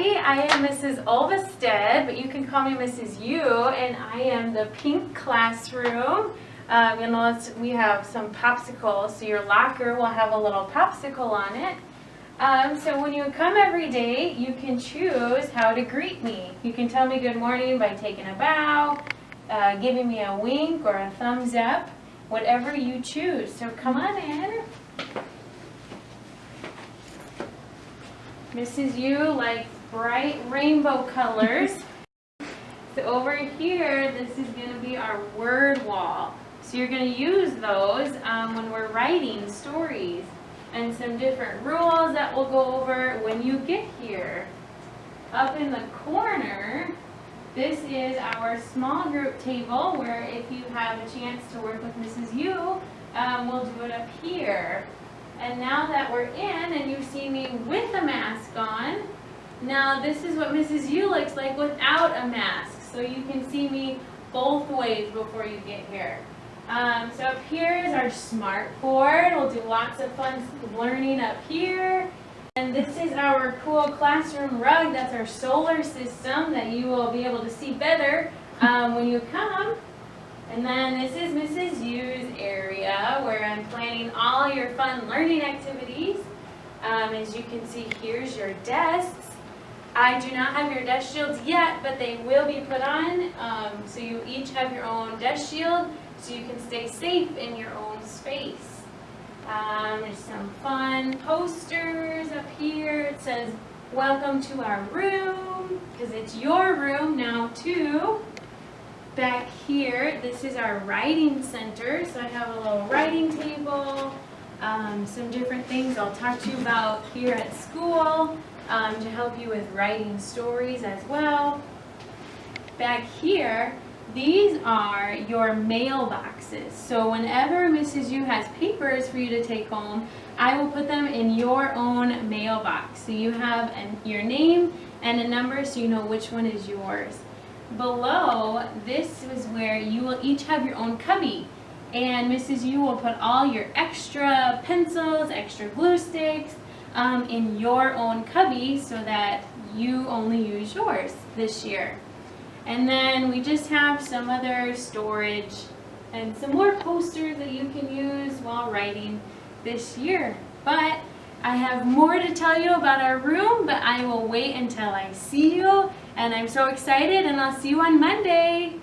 everybody. I am Mrs. Ulvestad, but you can call me Mrs. U, and I am the pink classroom. We have some popsicles, so your locker will have a little popsicle on it. So when you come every day, you can choose how to greet me. You can tell me good morning by taking a bow, giving me a wink or a thumbs up, whatever you choose. So come on in. Mrs. U likes bright rainbow colors. So over here, this is going to be our word wall. So you're going to use those when we're writing stories, and some different rules that we'll go over when you get here. Up in the corner, this is our small group table where if you have a chance to work with Mrs. U, we'll do it up here. And now that we're in and you see me with a mask on, now this is what Mrs. U looks like without a mask. So you can see me both ways before you get here. So up here is our smart board. We'll do lots of fun learning up here. And this is our cool classroom rug. That's our solar system that you will be able to see better when you come. And then this is Mrs. U's area where I'm planning all your fun learning activities. As you can see, here's your desks. I do not have your desk shields yet, but they will be put on. So you each have your own desk shield so you can stay safe in your own space. There's some fun posters up here. It says, "Welcome to our room," because it's your room now too. Back here, this is our writing center. So I have a little writing table, some different things I'll talk to you about here at school to help you with writing stories as well. Back here, these are your mailboxes. So whenever Mrs. U has papers for you to take home, I will put them in your own mailbox. So you have your name and a number so you know which one is yours. Below, this is where you will each have your own cubby, and Mrs. U will put all your extra pencils, extra glue sticks in your own cubby so that you only use yours this year. And then we just have some other storage and some more posters that you can use while writing this year. But I have more to tell you about our room, but I will wait until I see you. And I'm so excited, and I'll see you on Monday.